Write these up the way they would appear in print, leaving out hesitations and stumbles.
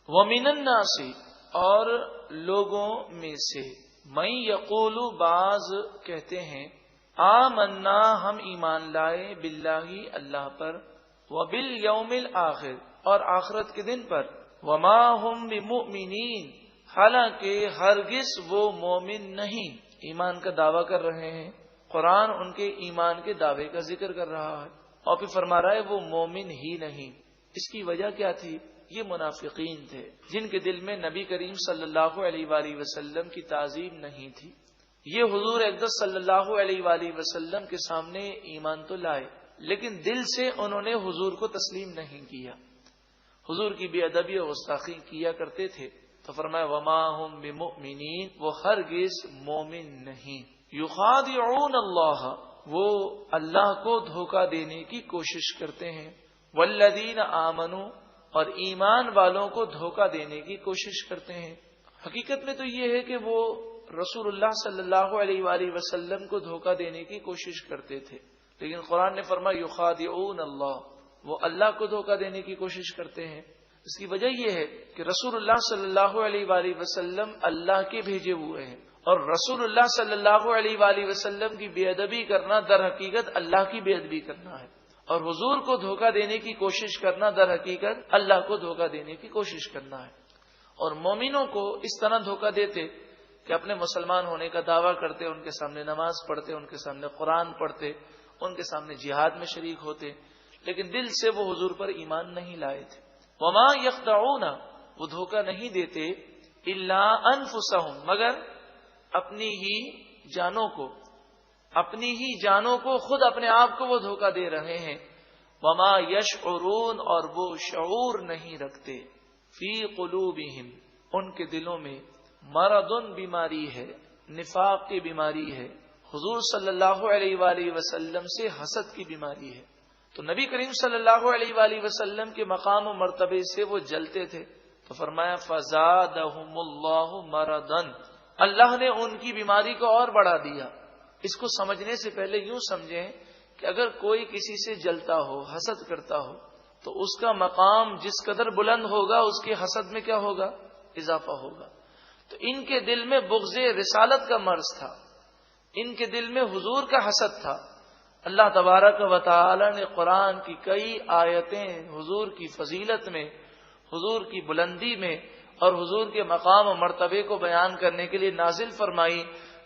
وَمِنَ النَّاسِ اور لوگوں میں سے من یقول بعض کہتے ہیں آمنا ہم ایمان لائے باللہ اللہ پر وبالیوم الآخر اور آخرت کے دن پر وما ہم بمؤمنین حالانکہ ہرگز وہ مومن نہیں. ایمان کا دعویٰ کر رہے ہیں، قرآن ان کے ایمان کے دعوے کا ذکر کر رہا ہے اور پھر فرما رہا ہے وہ مومن ہی نہیں. اس کی وجہ کیا تھی؟ یہ منافقین تھے جن کے دل میں نبی کریم صلی اللہ علیہ وآلہ وسلم کی تعظیم نہیں تھی. یہ حضور اقدس صلی اللہ علیہ وآلہ وسلم کے سامنے ایمان تو لائے لیکن دل سے انہوں نے حضور کو تسلیم نہیں کیا، حضور کی بے ادبی اور گستاخی کیا کرتے تھے. تو فرمایا وما ہم بمؤمنین، وہ ہرگز مومن نہیں. یخادعون اللہ، وہ اللہ کو دھوکہ دینے کی کوشش کرتے ہیں. والذین آمنوا، اور ایمان والوں کو دھوکہ دینے کی کوشش کرتے ہیں. حقیقت میں تو یہ ہے کہ وہ رسول اللہ صلی اللہ علیہ وآلہ وسلم کو دھوکہ دینے کی کوشش کرتے تھے، لیکن قرآن نے فرمایا یخادعون اللہ، وہ اللہ کو دھوکہ دینے کی کوشش کرتے ہیں. اس کی وجہ یہ ہے کہ رسول اللہ صلی اللہ علیہ وآلہ وسلم اللہ کے بھیجے ہوئے ہیں، اور رسول اللہ صلی اللہ علیہ وآلہ وسلم کی بے ادبی کرنا در حقیقت اللہ کی بے ادبی کرنا ہے، اور حضور کو دھوکہ دینے کی کوشش کرنا در حقیقت اللہ کو دھوکہ دینے کی کوشش کرنا ہے. اور مومنوں کو اس طرح دھوکہ دیتے کہ اپنے مسلمان ہونے کا دعویٰ کرتے، ان کے سامنے نماز پڑھتے، ان کے سامنے قرآن پڑھتے، ان کے سامنے جہاد میں شریک ہوتے، لیکن دل سے وہ حضور پر ایمان نہیں لائے تھے. وما یخدعون، وہ دھوکہ نہیں دیتے الا انفسہم، مگر اپنی ہی جانوں کو خود اپنے آپ کو وہ دھوکہ دے رہے ہیں. وما یشعرون، اور وہ شعور نہیں رکھتے. فی قلوبہم، ان کے دلوں میں مرض، بیماری ہے، نفاق کی بیماری ہے، حضور صلی اللہ علیہ وآلہ وسلم سے حسد کی بیماری ہے. تو نبی کریم صلی اللہ علیہ وآلہ وسلم کے مقام و مرتبے سے وہ جلتے تھے. تو فرمایا فزادہم اللہ مرضا، اللہ نے ان کی بیماری کو اور بڑھا دیا. اس کو سمجھنے سے پہلے یوں سمجھیں کہ اگر کوئی کسی سے جلتا ہو، حسد کرتا ہو، تو اس کا مقام جس قدر بلند ہوگا اس کے حسد میں کیا ہوگا؟ اضافہ ہوگا. تو ان کے دل میں بغض رسالت کا مرض تھا، ان کے دل میں حضور کا حسد تھا. اللہ تبارک و تعالی نے قرآن کی کئی آیتیں حضور کی فضیلت میں، حضور کی بلندی میں اور حضور کے مقام و مرتبے کو بیان کرنے کے لیے نازل فرمائی.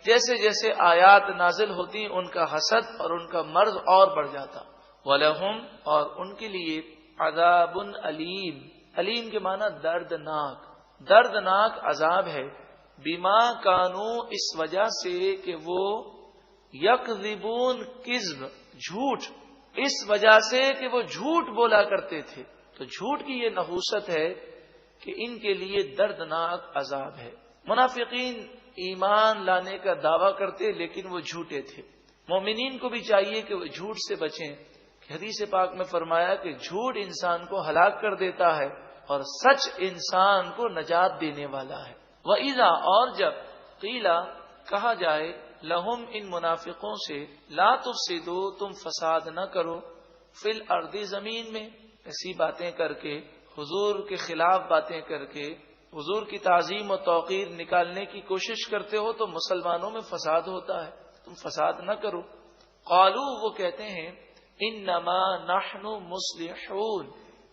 جیسے جیسے آیات نازل ہوتی ان کا حسد اور ان کا مرض اور بڑھ جاتا. وَلَهُمْ، اور ان کے لیے عذاب علیم، علیم کے معنی دردناک، دردناک عذاب ہے. بما کانوا، اس وجہ سے کہ وہ یکذبون، کذب، جھوٹ، اس وجہ سے کہ وہ جھوٹ بولا کرتے تھے. تو جھوٹ کی یہ نحوست ہے کہ ان کے لیے دردناک عذاب ہے. منافقین ایمان لانے کا دعویٰ کرتے لیکن وہ جھوٹے تھے. مومنین کو بھی چاہیے کہ وہ جھوٹ سے بچیں. حدیث پاک میں فرمایا کہ جھوٹ انسان کو ہلاک کر دیتا ہے اور سچ انسان کو نجات دینے والا ہے. وَإِذَا، اور جب قیلا، کہا جائے، لہم، ان منافقوں سے، لا تفسدوا، تم فساد نہ کرو، فی الارض، زمین میں، ایسی باتیں کر کے، حضور کے خلاف باتیں کر کے، حضور کی تعظیم و توقیر نکالنے کی کوشش کرتے ہو تو مسلمانوں میں فساد ہوتا ہے، تم فساد نہ کرو. قالو، وہ کہتے ہیں، انما نحن مصلحون،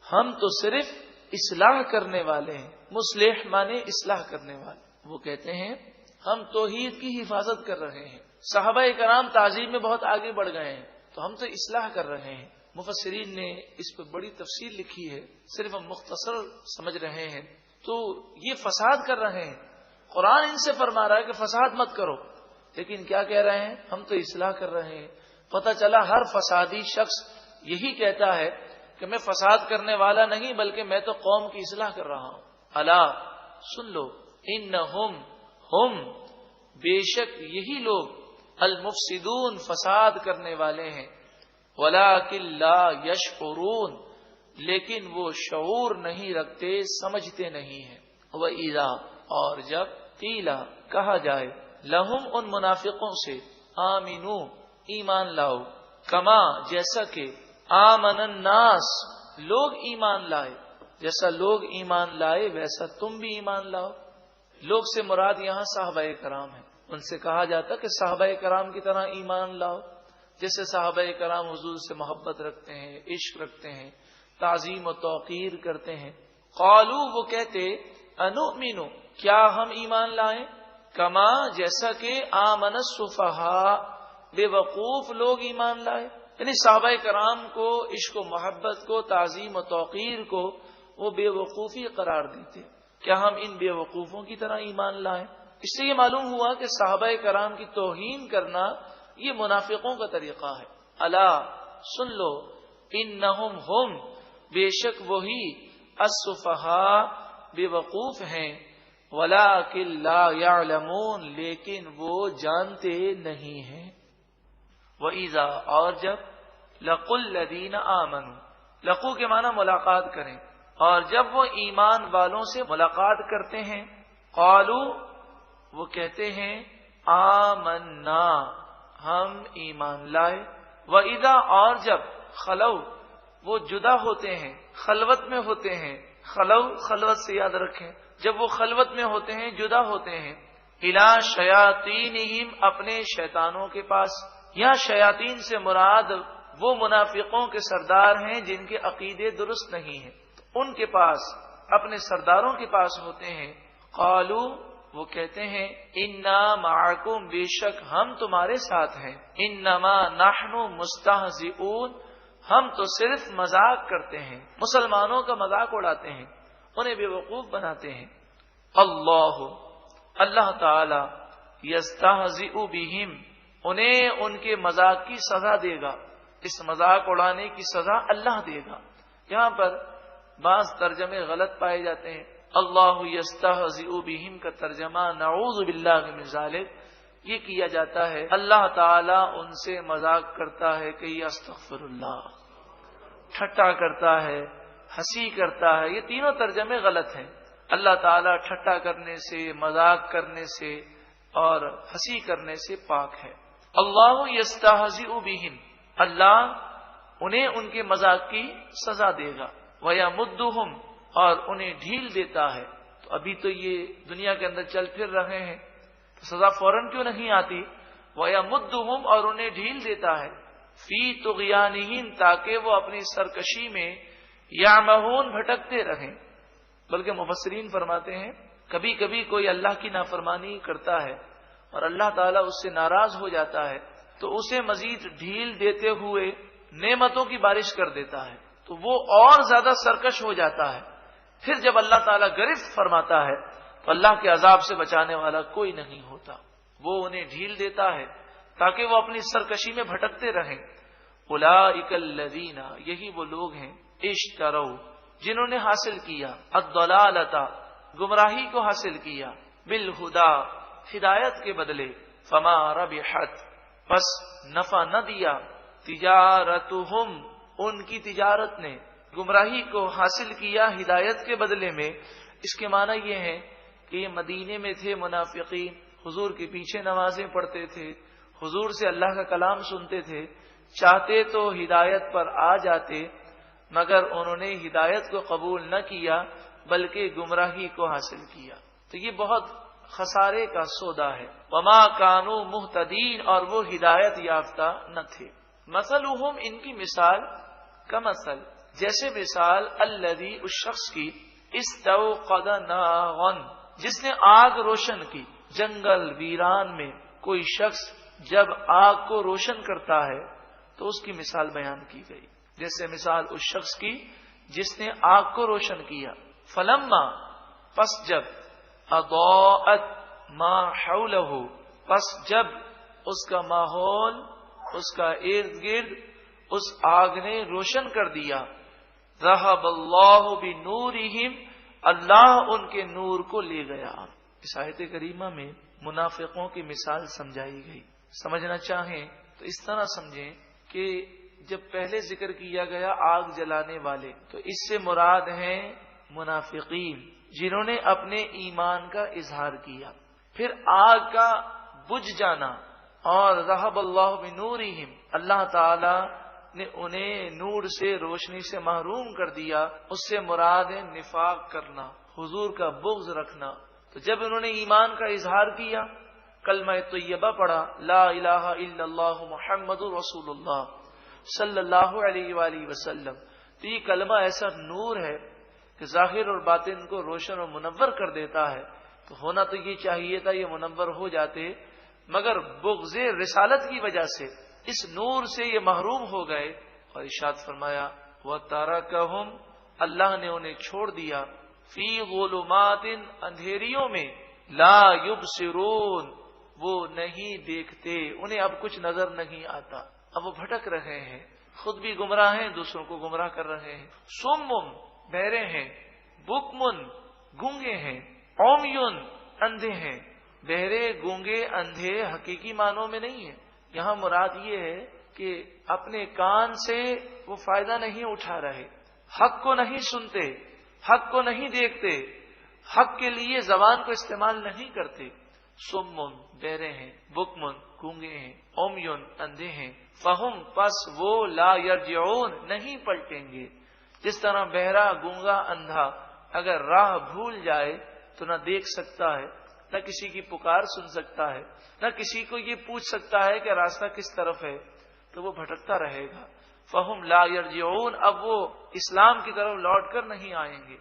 ہم تو صرف اصلاح کرنے والے ہیں. مصلح مانے اصلاح کرنے والے. وہ کہتے ہیں ہم توحید کی حفاظت کر رہے ہیں. صحابہ کرام تعظیم میں بہت آگے بڑھ گئے ہیں تو ہم تو اصلاح کر رہے ہیں. مفسرین نے اس پہ بڑی تفصیل لکھی ہے، صرف ہم مختصر سمجھ رہے ہیں. تو یہ فساد کر رہے ہیں. قرآن ان سے فرما رہا ہے کہ فساد مت کرو، لیکن کیا کہہ رہے ہیں؟ ہم تو اصلاح کر رہے ہیں. پتہ چلا ہر فسادی شخص یہی کہتا ہے کہ میں فساد کرنے والا نہیں بلکہ میں تو قوم کی اصلاح کر رہا ہوں. الا، سن لو، انہم، ہم، بے شک یہی لوگ، المفسدون، فساد کرنے والے ہیں. ولکن لا یشعرون، لیکن وہ شعور نہیں رکھتے، سمجھتے نہیں ہیں. وَإِذَا، اور جب قیلا، کہا جائے، لہم، ان منافقوں سے، آمنو، ایمان لاؤ، کما، جیسا کہ آمن الناس، لوگ ایمان لائے. جیسا لوگ ایمان لائے ویسا تم بھی ایمان لاؤ۔ لوگ سے مراد یہاں صحابہ کرام ہیں، ان سے کہا جاتا کہ صحابہ کرام کی طرح ایمان لاؤ، جیسے صحابہ کرام حضور سے محبت رکھتے ہیں، عشق رکھتے ہیں، تعظیم و توقیر کرتے ہیں۔ قالو وہ کہتے انؤمن کیا ہم ایمان لائیں، کما جیسا کہ آمن السفہاء بے وقوف لوگ ایمان لائے، یعنی صحابہ کرام کو عشق و محبت کو تعظیم و توقیر کو وہ بے وقوفی قرار دیتے، کیا ہم ان بے وقوفوں کی طرح ایمان لائیں؟ اس سے یہ معلوم ہوا کہ صحابہ کرام کی توہین کرنا یہ منافقوں کا طریقہ ہے۔ الا سن لو انہم ہم بے شک وہی السفہاء بے وقوف ہیں، ولکن لا یعلمون لیکن وہ جانتے نہیں ہیں۔ وَإِذَا اور جب لَقُوا الَّذِينَ آمَنُوا لقو کے معنی ملاقات کریں، اور جب وہ ایمان والوں سے ملاقات کرتے ہیں قالوا وہ کہتے ہیں آمنا ہم ایمان لائے، وَإِذَا اور جب خلو وہ جدا ہوتے ہیں، خلوت میں ہوتے ہیں، خلو خلوت سے یاد رکھیں، جب وہ خلوت میں ہوتے ہیں جدا ہوتے ہیں، اِلَىٰ شَيَاطِینِہِمْ اپنے شیطانوں کے پاس، یہاں شیاطین سے مراد وہ منافقوں کے سردار ہیں جن کے عقیدے درست نہیں ہیں، ان کے پاس اپنے سرداروں کے پاس ہوتے ہیں، قالو وہ کہتے ہیں انا معکم بے شک ہم تمہارے ساتھ ہیں، انما نحن مستہزئون ہم تو صرف مذاق کرتے ہیں، مسلمانوں کا مذاق اڑاتے ہیں، انہیں بے وقوف بناتے ہیں۔ اللہ تعالی یستہزئ بہم انہیں ان کے مذاق کی سزا دے گا، اس مذاق اڑانے کی سزا اللہ دے گا۔ یہاں پر بعض ترجمے غلط پائے جاتے ہیں، اللہ یستہزئ بہم کا ترجمہ نعوذ باللہ من ذالک یہ کیا جاتا ہے اللہ تعالی ان سے مذاق کرتا ہے کہ استغفر اللہ، ٹھٹا کرتا ہے، ہنسی کرتا ہے، یہ تینوں ترجمے غلط ہیں۔ اللہ تعالی ٹھٹا کرنے سے، مذاق کرنے سے اور ہنسی کرنے سے پاک ہے۔ اللہ یستہزئ بہم اللہ انہیں ان کے مذاق کی سزا دے گا، وَيَمُدُّهُمْ اور انہیں ڈھیل دیتا ہے۔ تو ابھی تو یہ دنیا کے اندر چل پھر رہے ہیں تو سزا فوراً کیوں نہیں آتی؟ وَيَمُدُّهُمْ اور انہیں ڈھیل دیتا ہے، فی طغیانہم تاکہ وہ اپنی سرکشی میں یعمہون بھٹکتے رہیں۔ بلکہ مفسرین فرماتے ہیں کبھی کبھی کوئی اللہ کی نافرمانی کرتا ہے اور اللہ تعالیٰ اس سے ناراض ہو جاتا ہے تو اسے مزید ڈھیل دیتے ہوئے نعمتوں کی بارش کر دیتا ہے تو وہ اور زیادہ سرکش ہو جاتا ہے۔ پھر جب اللہ تعالیٰ گرفت فرماتا ہے تو اللہ کے عذاب سے بچانے والا کوئی نہیں ہوتا، وہ انہیں ڈھیل دیتا ہے تاکہ وہ اپنی سرکشی میں بھٹکتے رہیں۔ اولئک الذین یہی وہ لوگ ہیں اشتروا جنہوں نے حاصل کیا الضلالۃ گمراہی کو حاصل کیا بالہدی ہدایت کے بدلے، فما ربحت پس نفع نہ دیا تجارتہم ان کی تجارت نے، گمراہی کو حاصل کیا ہدایت کے بدلے میں۔ اس کے معنی یہ ہے کہ یہ مدینے میں تھے منافقین، حضور کے پیچھے نمازیں پڑھتے تھے، حضور سے اللہ کا کلام سنتے تھے، چاہتے تو ہدایت پر آ جاتے مگر انہوں نے ہدایت کو قبول نہ کیا بلکہ گمراہی کو حاصل کیا، تو یہ بہت خسارے کا سودا ہے۔ وما کانوا مہتدین اور وہ ہدایت یافتہ نہ تھے۔ مثلہم ان کی مثال کمثل جیسے مثال الذی اس شخص کی استوقد نارا جس نے آگ روشن کی، جنگل ویران میں کوئی شخص جب آگ کو روشن کرتا ہے تو اس کی مثال بیان کی گئی، جیسے مثال اس شخص کی جس نے آگ کو روشن کیا، فلما پس جب اضاءت ما حولہ پس جب اس کا ماحول اس کا ارد گرد اس آگ نے روشن کر دیا، ذہب اللہ بنورہم اللہ ان کے نور کو لے گیا۔ اس آیت کریمہ میں منافقوں کی مثال سمجھائی گئی۔ سمجھنا چاہیں تو اس طرح سمجھیں کہ جب پہلے ذکر کیا گیا آگ جلانے والے تو اس سے مراد ہیں منافقین جنہوں نے اپنے ایمان کا اظہار کیا، پھر آگ کا بجھ جانا اور ذہب اللہ بنورہم اللہ تعالی نے انہیں نور سے، روشنی سے محروم کر دیا، اس سے مراد ہے نفاق کرنا، حضور کا بغض رکھنا۔ تو جب انہوں نے ایمان کا اظہار کیا، کلمہ طیبہ پڑھا، لا الہ الا اللہ محمد رسول اللہ صلی اللہ علیہ وآلہ وسلم، تو یہ کلمہ ایسا نور ہے کہ ظاہر اور باطن کو روشن اور منور کر دیتا ہے۔ تو ہونا تو یہ چاہیے تھا، یہ منور ہو جاتے، مگر بغض رسالت کی وجہ سے اس نور سے یہ محروم ہو گئے۔ اور ارشاد فرمایا وَتَرَكَهُمْ، اللہ نے انہیں چھوڑ دیا، فی ظلمات، اندھیریوں میں، لا یبصرون، وہ نہیں دیکھتے، انہیں اب کچھ نظر نہیں آتا، اب وہ بھٹک رہے ہیں، خود بھی گمراہ ہیں، دوسروں کو گمراہ کر رہے ہیں۔ صم، بہرے ہیں، بکم، گونگے ہیں، عمیٌ، اندھے ہیں۔ بہرے، گونگے، اندھے حقیقی معنوں میں نہیں ہے، یہاں مراد یہ ہے کہ اپنے کان سے وہ فائدہ نہیں اٹھا رہے، حق کو نہیں سنتے، حق کو نہیں دیکھتے، حق کے لیے زبان کو استعمال نہیں کرتے۔ سمن، بہرے ہیں، بکمن، گونگے ہیں، عمیٌ، اندھے ہیں، فہم، پس وہ، لا یرجعون، نہیں پلٹیں گے۔ جس طرح بہرا، گونگا، اندھا اگر راہ بھول جائے تو نہ دیکھ سکتا ہے، نہ کسی کی پکار سن سکتا ہے، نہ کسی کو یہ پوچھ سکتا ہے کہ راستہ کس طرف ہے، تو وہ بھٹکتا رہے گا۔ فہم لا یرجعون، اب وہ اسلام کی طرف لوٹ کر نہیں آئیں گے۔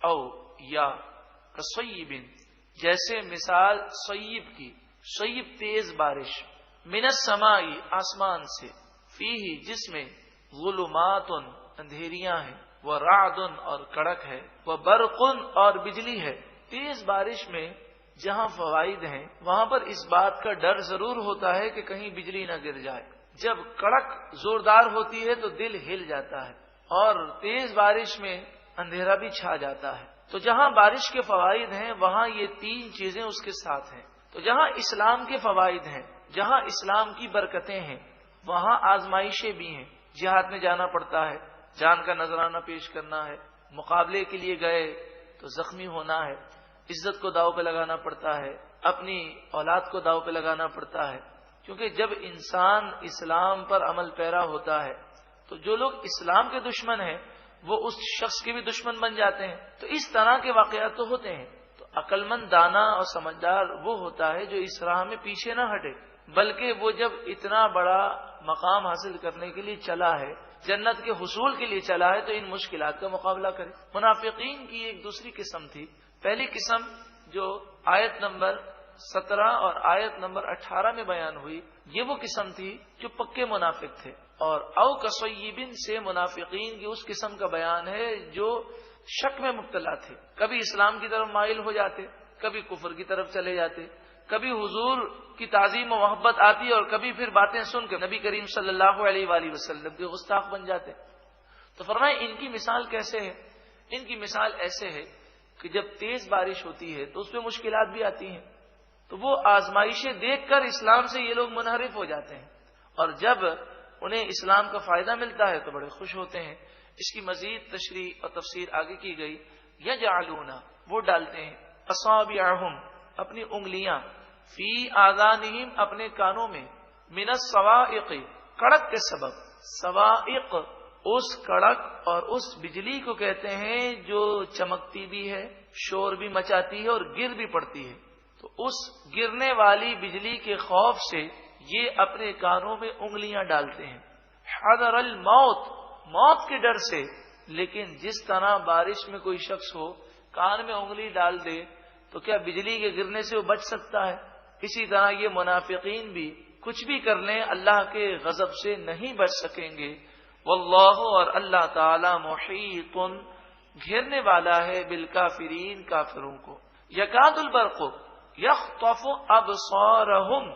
او یا کصیب، جیسے مثال صیب کی، صیب تیز بارش، من السماء، آسمان سے، فیہ، جس میں، ظلمات، اندھیریاں ہیں، ورعد، اور کڑک ہے، وبرق، اور بجلی ہے۔ تیز بارش میں جہاں فوائد ہیں وہاں پر اس بات کا ڈر ضرور ہوتا ہے کہ کہیں بجلی نہ گر جائے۔ جب کڑک زوردار ہوتی ہے تو دل ہل جاتا ہے، اور تیز بارش میں اندھیرا بھی چھا جاتا ہے۔ تو جہاں بارش کے فوائد ہیں وہاں یہ تین چیزیں اس کے ساتھ ہیں۔ تو جہاں اسلام کے فوائد ہیں، جہاں اسلام کی برکتیں ہیں، وہاں آزمائشیں بھی ہیں۔ جہاد میں جانا پڑتا ہے، جان کا نذرانہ پیش کرنا ہے، مقابلے کے لیے گئے تو زخمی ہونا ہے، عزت کو داؤ پہ لگانا پڑتا ہے، اپنی اولاد کو داؤ پہ لگانا پڑتا ہے، کیونکہ جب انسان اسلام پر عمل پیرا ہوتا ہے تو جو لوگ اسلام کے دشمن ہیں وہ اس شخص کے بھی دشمن بن جاتے ہیں۔ تو اس طرح کے واقعات تو ہوتے ہیں۔ تو عقل مند، دانا اور سمجھدار وہ ہوتا ہے جو اس راہ میں پیچھے نہ ہٹے، بلکہ وہ جب اتنا بڑا مقام حاصل کرنے کے لیے چلا ہے، جنت کے حصول کے لیے چلا ہے، تو ان مشکلات کا مقابلہ کرے۔ منافقین کی ایک دوسری قسم تھی۔ پہلی قسم جو آیت نمبر 17 اور آیت نمبر 18 میں بیان ہوئی، یہ وہ قسم تھی جو پکے منافق تھے۔ اور او کصیبن سے منافقین کی اس قسم کا بیان ہے جو شک میں مبتلا تھے، کبھی اسلام کی طرف مائل ہو جاتے، کبھی کفر کی طرف چلے جاتے، کبھی حضور کی تعظیم و محبت آتی اور کبھی پھر باتیں سن کے نبی کریم صلی اللہ علیہ وآلہ وسلم کے گستاخ بن جاتے۔ تو فرمائے ان کی مثال کیسے ہے؟ ان کی مثال ایسے ہے کہ جب تیز بارش ہوتی ہے تو اس میں مشکلات بھی آتی ہیں، تو وہ آزمائشیں دیکھ کر اسلام سے یہ لوگ منحرف ہو جاتے ہیں، اور جب انہیں اسلام کا فائدہ ملتا ہے تو بڑے خوش ہوتے ہیں۔ اس کی مزید تشریح اور تفسیر آگے کی گئی، یجعلون، وہ ڈالتے ہیں، اصابعہم، اپنی انگلیاں، فی آذانہم، اپنے کانوں میں، من الصواعق، کڑک کے سبب۔ صواعق اس کڑک اور اس بجلی کو کہتے ہیں جو چمکتی بھی ہے، شور بھی مچاتی ہے اور گر بھی پڑتی ہے۔ تو اس گرنے والی بجلی کے خوف سے یہ اپنے کانوں میں انگلیاں ڈالتے ہیں، حذر الموت، موت کے ڈر سے۔ لیکن جس طرح بارش میں کوئی شخص ہو کان میں انگلی ڈال دے تو کیا بجلی کے گرنے سے وہ بچ سکتا ہے؟ اسی طرح یہ منافقین بھی کچھ بھی کر لیں اللہ کے غضب سے نہیں بچ سکیں گے۔ واللہ، اور اللہ تعالی، محیط، گھیرنے والا ہے، بالکافرین، کافروں کو۔ یکاد البرق یخطف ابصارہم،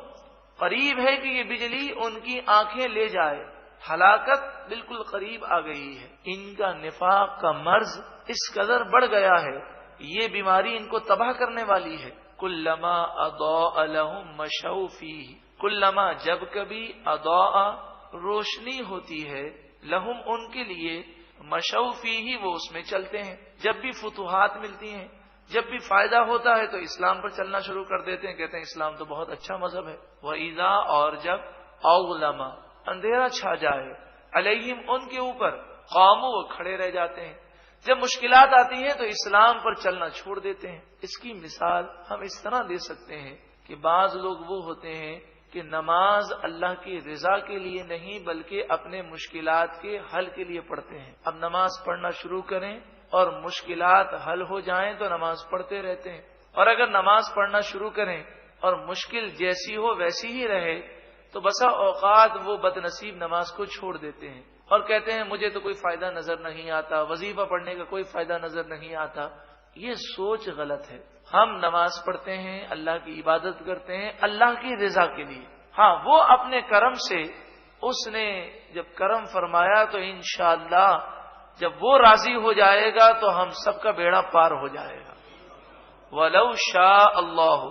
قریب ہے کہ یہ بجلی ان کی آنکھیں لے جائے، ہلاکت بالکل قریب آ گئی ہے۔ ان کا نفاق کا مرض اس قدر بڑھ گیا ہے، یہ بیماری ان کو تباہ کرنے والی ہے۔ کلما اضاء لهم مشوا فیہ، کلما، جب کبھی، اضاء، روشنی ہوتی ہے، لہم، ان کے لیے، مشوا فیہ، وہ اس میں چلتے ہیں۔ جب بھی فتوحات ملتی ہیں، جب بھی فائدہ ہوتا ہے تو اسلام پر چلنا شروع کر دیتے ہیں، کہتے ہیں اسلام تو بہت اچھا مذہب ہے۔ وَإِذَا، اور جب، أَظْلَمَ، اندھیرا چھا جائے، علیہم ان کے اوپر قاموا وہ کھڑے رہ جاتے ہیں، جب مشکلات آتی ہیں تو اسلام پر چلنا چھوڑ دیتے ہیں۔ اس کی مثال ہم اس طرح دے سکتے ہیں کہ بعض لوگ وہ ہوتے ہیں کہ نماز اللہ کی رضا کے لیے نہیں بلکہ اپنے مشکلات کے حل کے لیے پڑھتے ہیں۔ اب نماز پڑھنا شروع کریں اور مشکلات حل ہو جائیں تو نماز پڑھتے رہتے ہیں، اور اگر نماز پڑھنا شروع کریں اور مشکل جیسی ہو ویسی ہی رہے تو بسا اوقات وہ بد نصیب نماز کو چھوڑ دیتے ہیں اور کہتے ہیں مجھے تو کوئی فائدہ نظر نہیں آتا، وظیفہ پڑھنے کا کوئی فائدہ نظر نہیں آتا۔ یہ سوچ غلط ہے۔ ہم نماز پڑھتے ہیں، اللہ کی عبادت کرتے ہیں اللہ کی رضا کے لیے۔ ہاں، وہ اپنے کرم سے اس نے جب کرم فرمایا تو انشاءاللہ جب وہ راضی ہو جائے گا تو ہم سب کا بیڑا پار ہو جائے گا۔ وَلَوْ شَاءَ اللَّهُ،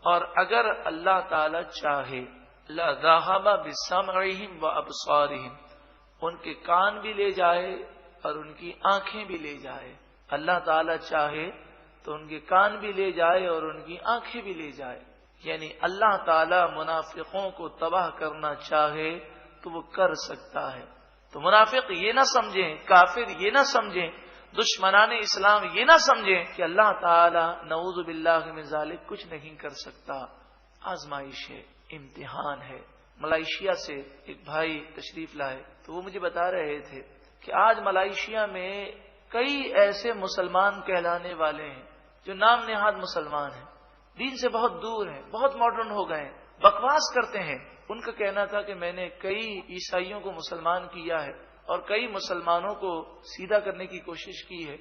اور اگر اللہ تعالی چاہے، لَذَهَبَ بِسَمْعِهِمْ وَأَبْصَارِهِمْ، ان کے کان بھی لے جائے اور ان کی آنکھیں بھی لے جائے۔ اللہ تعالی چاہے تو ان کے کان بھی لے جائے اور ان کی آنکھیں بھی لے جائے، یعنی اللہ تعالی منافقوں کو تباہ کرنا چاہے تو وہ کر سکتا ہے۔ تو منافق یہ نہ سمجھیں، کافر یہ نہ سمجھیں، دشمنان اسلام یہ نہ سمجھیں کہ اللہ تعالی نعوذ باللہ من ذالک کچھ نہیں کر سکتا۔ آزمائش ہے، امتحان ہے۔ ملائیشیا سے ایک بھائی تشریف لائے تو وہ مجھے بتا رہے تھے کہ آج ملائیشیا میں کئی ایسے مسلمان کہلانے والے ہیں جو نام نہاد مسلمان ہیں، دین سے بہت دور ہیں، بہت ماڈرن ہو گئے ہیں، بکواس کرتے ہیں۔ ان کا کہنا تھا کہ میں نے کئی عیسائیوں کو مسلمان کیا ہے اور کئی مسلمانوں کو سیدھا کرنے کی کوشش کی ہے۔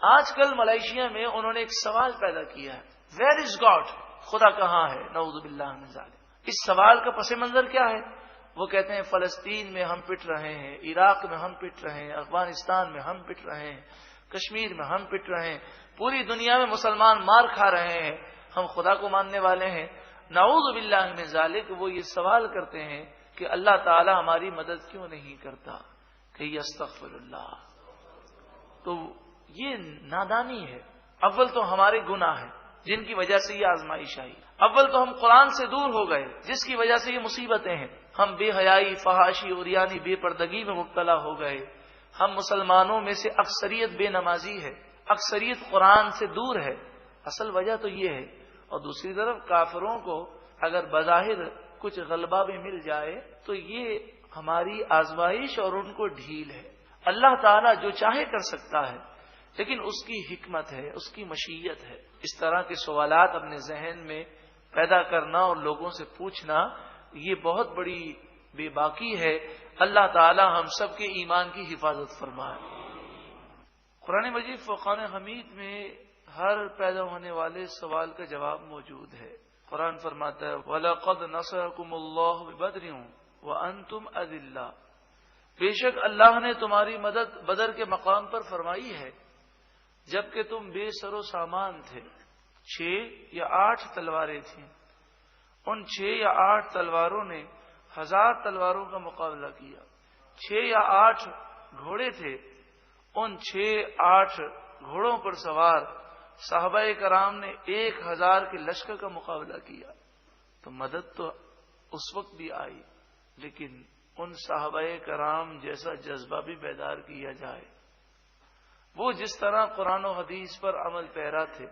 آج کل ملائیشیا میں انہوں نے ایک سوال پیدا کیا ہے، ویئر از گاڈ، خدا کہاں ہے؟ نعوذ باللہ من ذالک۔ اس سوال کا پس منظر کیا ہے؟ وہ کہتے ہیں فلسطین میں ہم پٹ رہے ہیں، عراق میں ہم پٹ رہے ہیں، افغانستان میں ہم پٹ رہے ہیں، کشمیر میں ہم پٹ رہے ہیں، پوری دنیا میں مسلمان مار کھا رہے ہیں، ہم خدا کو ماننے والے ہیں۔ نعوذ باللہ من ذالک۔ وہ یہ سوال کرتے ہیں کہ اللہ تعالی ہماری مدد کیوں نہیں کرتا، کہ استغفر اللہ۔ تو یہ نادانی ہے۔ اول تو ہمارے گناہ ہیں جن کی وجہ سے یہ آزمائش آئی، اول تو ہم قرآن سے دور ہو گئے جس کی وجہ سے یہ مصیبتیں ہیں، ہم بے حیائی، فحاشی اور یعنی بے پردگی میں مبتلا ہو گئے، ہم مسلمانوں میں سے اکثریت بے نمازی ہے، اکثریت قرآن سے دور ہے، اصل وجہ تو یہ ہے۔ اور دوسری طرف کافروں کو اگر بظاہر کچھ غلبہ بھی مل جائے تو یہ ہماری آزمائش اور ان کو ڈھیل ہے۔ اللہ تعالیٰ جو چاہے کر سکتا ہے، لیکن اس کی حکمت ہے، اس کی مشیت ہے۔ اس طرح کے سوالات اپنے ذہن میں پیدا کرنا اور لوگوں سے پوچھنا یہ بہت بڑی بے باکی ہے۔ اللہ تعالیٰ ہم سب کے ایمان کی حفاظت فرمائے۔ قرآن مجید فرقان حمید میں ہر پیدا ہونے والے سوال کا جواب موجود ہے۔ قرآن فرماتا ہے وَلَقَدْ نَصَرَكُمُ اللَّهُ بِبَدْرٍ وَأَنْتُمْ أَذِلَّةٌ، بے شک اللہ نے تمہاری مدد بدر کے مقام پر فرمائی ہے جبکہ تم بے سر و سامان تھے۔ 6 یا 8 تلواریں تھیں، ان 6 یا 8 تلواروں نے 1000 تلواروں کا مقابلہ کیا۔ 6 یا 8 گھوڑے تھے، ان 6-8 گھوڑوں پر سوار صحابہ کرام نے 1000 کے لشکر کا مقابلہ کیا۔ تو مدد تو اس وقت بھی آئی، لیکن ان صحابہ کرام جیسا جذبہ بھی بیدار کیا جائے۔ وہ جس طرح قرآن و حدیث پر عمل پیرا تھے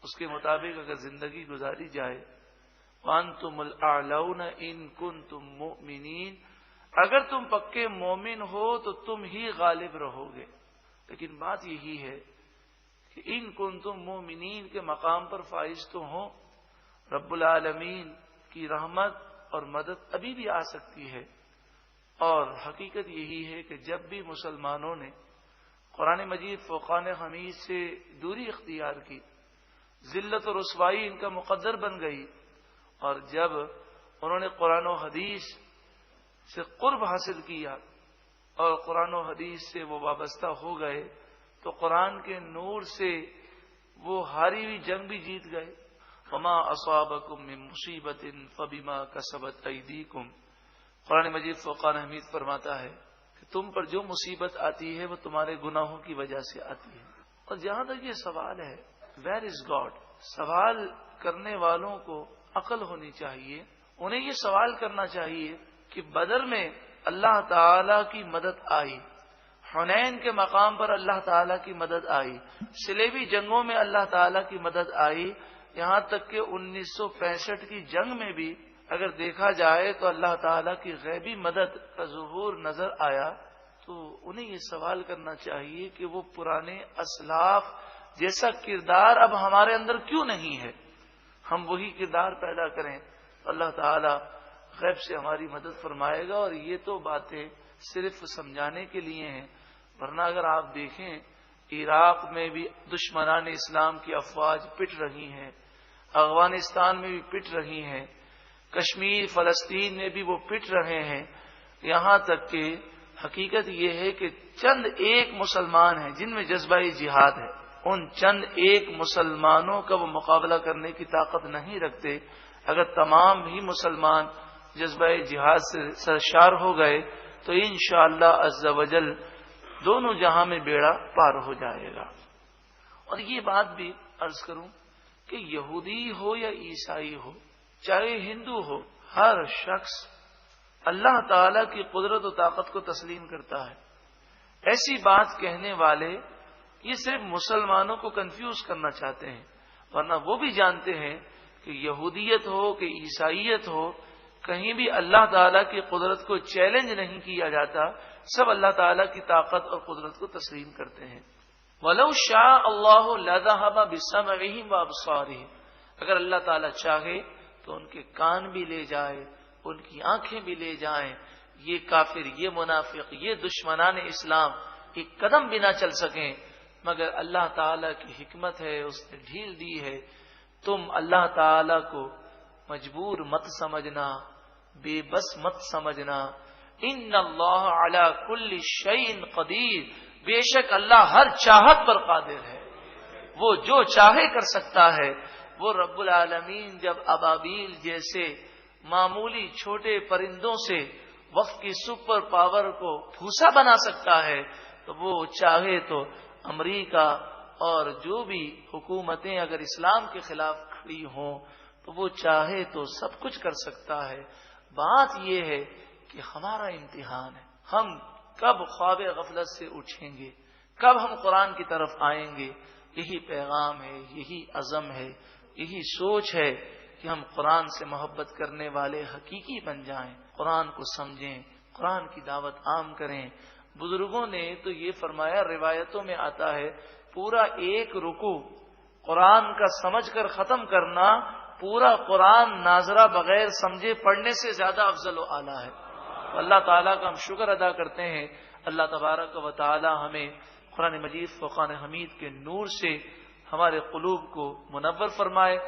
اس کے مطابق اگر زندگی گزاری جائے، وَأَنْتُمُ الْأَعْلَوْنَ إِن كُنتُم مُؤْمِنِينَ، اگر تم پکے مومن ہو تو تم ہی غالب رہو گے۔ لیکن بات یہی ہے کہ ان کنتم مومنین کے مقام پر فائز تو ہوں، رب العالمین کی رحمت اور مدد ابھی بھی آ سکتی ہے۔ اور حقیقت یہی ہے کہ جب بھی مسلمانوں نے قرآن مجید فرقان حمید سے دوری اختیار کی، ذلت و رسوائی ان کا مقدر بن گئی، اور جب انہوں نے قرآن و حدیث سے قرب حاصل کیا اور قرآن و حدیث سے وہ وابستہ ہو گئے تو قرآن کے نور سے وہ ہاری ہوئی جنگ بھی جیت گئے۔ وما اصابکم من مصیبت فبما کسبت ایدیکم، قرآن مجید فرقان حمید فرماتا ہے کہ تم پر جو مصیبت آتی ہے وہ تمہارے گناہوں کی وجہ سے آتی ہے۔ اور جہاں تک یہ سوال ہے ویئر از گاڈ، سوال کرنے والوں کو عقل ہونی چاہیے، انہیں یہ سوال کرنا چاہیے کہ بدر میں اللہ تعالی کی مدد آئی، حنین کے مقام پر اللہ تعالی کی مدد آئی، صلیبی جنگوں میں اللہ تعالی کی مدد آئی، یہاں تک کہ 1965 کی جنگ میں بھی اگر دیکھا جائے تو اللہ تعالی کی غیبی مدد کا ظہور نظر آیا، تو انہیں یہ سوال کرنا چاہیے کہ وہ پرانے اسلاف جیسا کردار اب ہمارے اندر کیوں نہیں ہے؟ ہم وہی کردار پیدا کریں، اللہ تعالی غیب سے ہماری مدد فرمائے گا۔ اور یہ تو باتیں صرف سمجھانے کے لیے ہیں، ورنہ اگر آپ دیکھیں عراق میں بھی دشمنان اسلام کی افواج پٹ رہی ہیں، افغانستان میں بھی پٹ رہی ہیں، کشمیر فلسطین میں بھی وہ پٹ رہے ہیں، یہاں تک کہ حقیقت یہ ہے کہ چند ایک مسلمان ہیں جن میں جذبہ جہاد ہے، ان چند ایک مسلمانوں کا وہ مقابلہ کرنے کی طاقت نہیں رکھتے۔ اگر تمام بھی مسلمان جذبہ جہاد سے سرشار ہو گئے تو انشاءاللہ عز وجل دونوں جہاں میں بیڑا پار ہو جائے گا۔ اور یہ بات بھی عرض کروں کہ یہودی ہو یا عیسائی ہو، چاہے ہندو ہو، ہر شخص اللہ تعالی کی قدرت و طاقت کو تسلیم کرتا ہے۔ ایسی بات کہنے والے یہ صرف مسلمانوں کو کنفیوز کرنا چاہتے ہیں، ورنہ وہ بھی جانتے ہیں کہ یہودیت ہو کہ عیسائیت ہو، کہیں بھی اللہ تعالیٰ کی قدرت کو چیلنج نہیں کیا جاتا، سب اللہ تعالیٰ کی طاقت اور قدرت کو تسلیم کرتے ہیں۔ وَلَوْ شَاءَ اللَّهُ لَذَهَبَ بِسَمْعِهِمْ وَأَبْصَارِهِمْ، اگر اللہ تعالیٰ چاہے تو ان کے کان بھی لے جائے، ان کی آنکھیں بھی لے جائیں، یہ کافر، یہ منافق، یہ دشمنان اسلام ایک قدم بھی نہ چل سکیں، مگر اللہ تعالیٰ کی حکمت ہے، اس نے ڈھیل دی ہے۔ تم اللہ تعالیٰ کو مجبور مت سمجھنا، بے بس مت سمجھنا۔ ان اللہ علی کل شیء قدیر، بے شک اللہ ہر چاہت پر قادر ہے، وہ جو چاہے کر سکتا ہے۔ وہ رب العالمین جب ابابیل جیسے معمولی چھوٹے پرندوں سے وقت کی سپر پاور کو پھوسا بنا سکتا ہے، تو وہ چاہے تو امریکہ اور جو بھی حکومتیں اگر اسلام کے خلاف کھڑی ہوں تو وہ چاہے تو سب کچھ کر سکتا ہے۔ بات یہ ہے کہ ہمارا امتحان ہے، ہم کب خواب غفلت سے اٹھیں گے، کب ہم قرآن کی طرف آئیں گے۔ یہی پیغام ہے، یہی عزم ہے، یہی سوچ ہے کہ ہم قرآن سے محبت کرنے والے حقیقی بن جائیں، قرآن کو سمجھیں، قرآن کی دعوت عام کریں۔ بزرگوں نے تو یہ فرمایا، روایتوں میں آتا ہے، پورا ایک رکوع قرآن کا سمجھ کر ختم کرنا پورا قرآن ناظرہ بغیر سمجھے پڑھنے سے زیادہ افضل و اعلیٰ ہے۔ تو اللہ تعالیٰ کا ہم شکر ادا کرتے ہیں، اللہ تبارک و تعالیٰ ہمیں قرآن مجید فرقان حمید کے نور سے ہمارے قلوب کو منور فرمائے۔